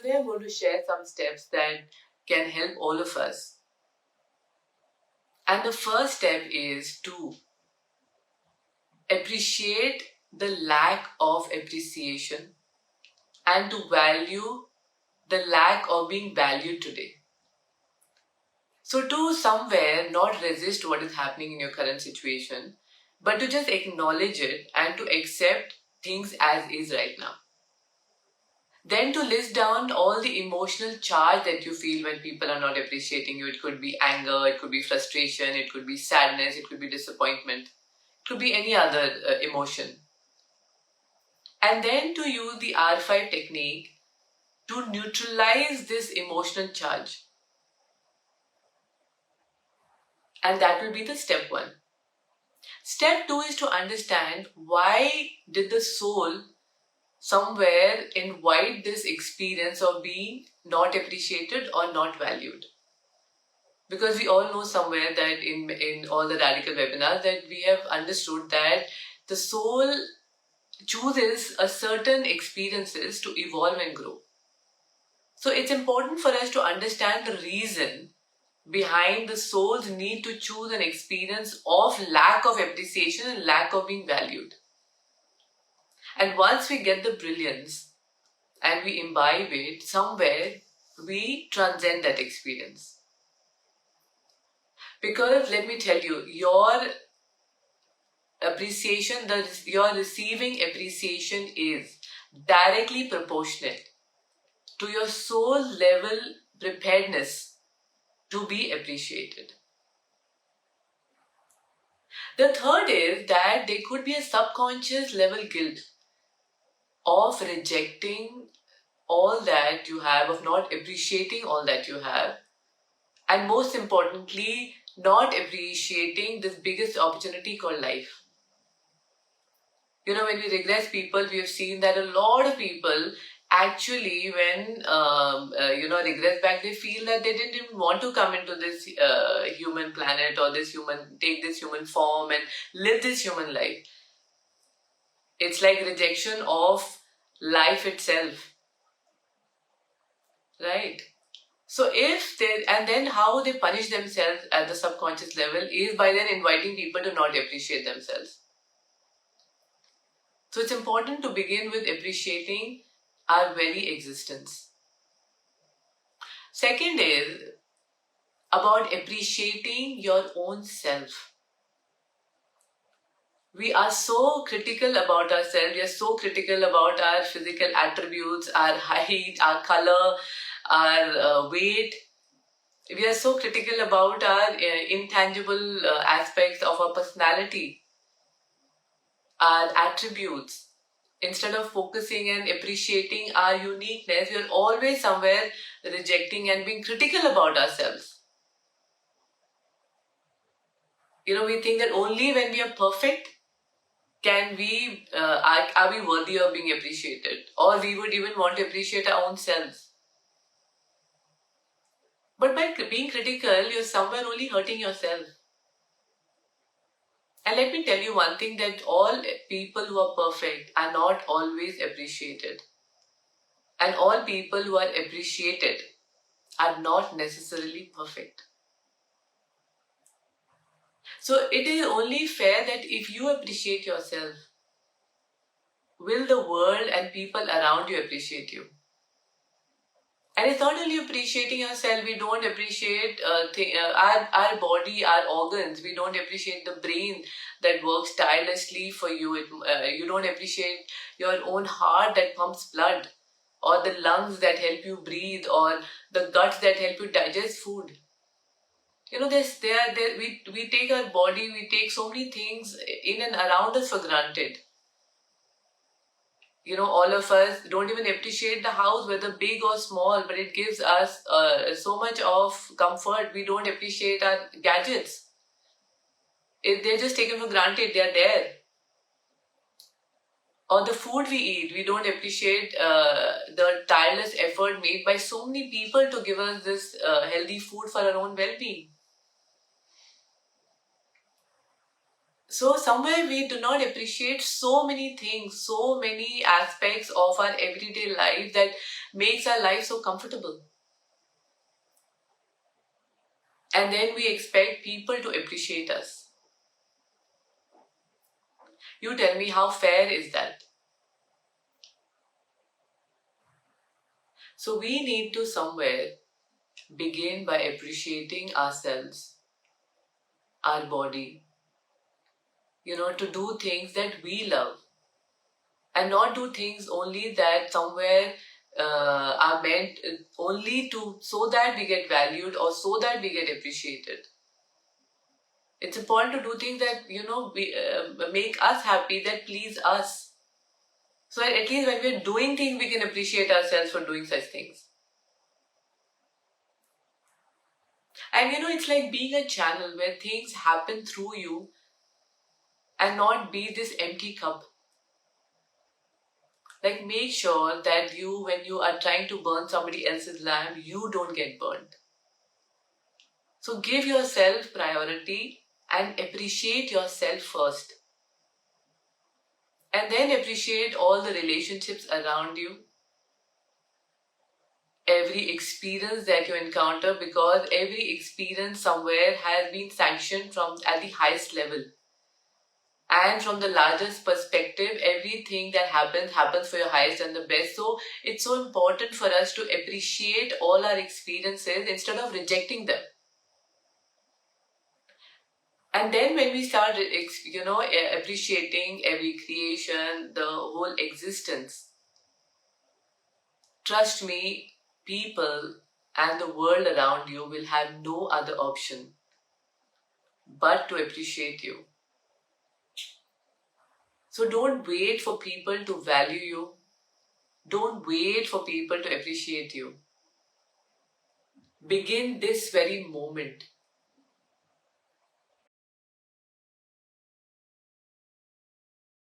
today I'm going to share some steps that can help all of us. And the first step is to appreciate the lack of appreciation and to value the lack of being valued today. So to somewhere not resist what is happening in your current situation, but to just acknowledge it and to accept things as is right now. Then to list down all the emotional charge that you feel when people are not appreciating you. It could be anger, it could be frustration, it could be sadness, it could be disappointment, it could be any other emotion. And then to use the R5 technique to neutralize this emotional charge. And that will be the step 1. Step 2 is to understand why did the soul somewhere invite this experience of being not appreciated or not valued. Because we all know somewhere that in all the radical webinars that we have understood that the soul chooses a certain experiences to evolve and grow. So it's important for us to understand the reason behind the soul's need to choose an experience of lack of appreciation and lack of being valued. And once we get the brilliance and we imbibe it, somewhere we transcend that experience. Because let me tell you, your appreciation, your receiving appreciation is directly proportionate to your soul level preparedness to be appreciated. The third is that there could be a subconscious level guilt of rejecting all that you have, of not appreciating all that you have, and most importantly, not appreciating this biggest opportunity called life. You know, when we regress people, we have seen that a lot of people actually, when regress back, they feel that they didn't even want to come into this human planet or take this human form and live this human life. It's like rejection of life itself, right? So and then how they punish themselves at the subconscious level is by then inviting people to not appreciate themselves. So it's important to begin with appreciating our very existence. Second is about appreciating your own self. We are so critical about ourselves, we are so critical about our physical attributes, our height, our color, our weight. We are so critical about our intangible aspects of our personality, our attributes. Instead of focusing and appreciating our uniqueness, we are always somewhere rejecting and being critical about ourselves. You know, we think that only when we are perfect can we, are we worthy of being appreciated, or we would even want to appreciate our own selves. But by being critical, you're somewhere only hurting yourself. And let me tell you one thing, that all people who are perfect are not always appreciated. And all people who are appreciated are not necessarily perfect. So it is only fair that if you appreciate yourself, will the world and people around you appreciate you? And it's not only appreciating yourself, we don't appreciate our body, our organs. We don't appreciate the brain that works tirelessly for you. You don't appreciate your own heart that pumps blood, or the lungs that help you breathe, or the guts that help you digest food. You know, we take our body, we take so many things in and around us for granted. You know, all of us don't even appreciate the house, whether big or small, but it gives us so much of comfort. We don't appreciate our gadgets. They're just taken for granted, they're there. Or the food we eat, we don't appreciate the tireless effort made by so many people to give us this healthy food for our own well-being. So somewhere we do not appreciate so many things, so many aspects of our everyday life, that makes our life so comfortable. And then we expect people to appreciate us. You tell me, how fair is that? So we need to somewhere begin by appreciating ourselves, our body, to do things that we love, and not do things only that somewhere are meant only to so that we get valued or so that we get appreciated. It's important to do things that we make us happy, that please us, so that at least when we're doing things we can appreciate ourselves for doing such things. And it's like being a channel where things happen through you and not be this empty cup. Like, make sure that when you are trying to burn somebody else's lamp, you don't get burnt. So give yourself priority and appreciate yourself first. And then appreciate all the relationships around you, every experience that you encounter, because every experience somewhere has been sanctioned from at the highest level. And from the largest perspective, everything that happens for your highest and the best. So it's so important for us to appreciate all our experiences instead of rejecting them. And then when we start appreciating every creation, the whole existence, trust me, people and the world around you will have no other option but to appreciate you. So don't wait for people to value you. Don't wait for people to appreciate you. Begin this very moment.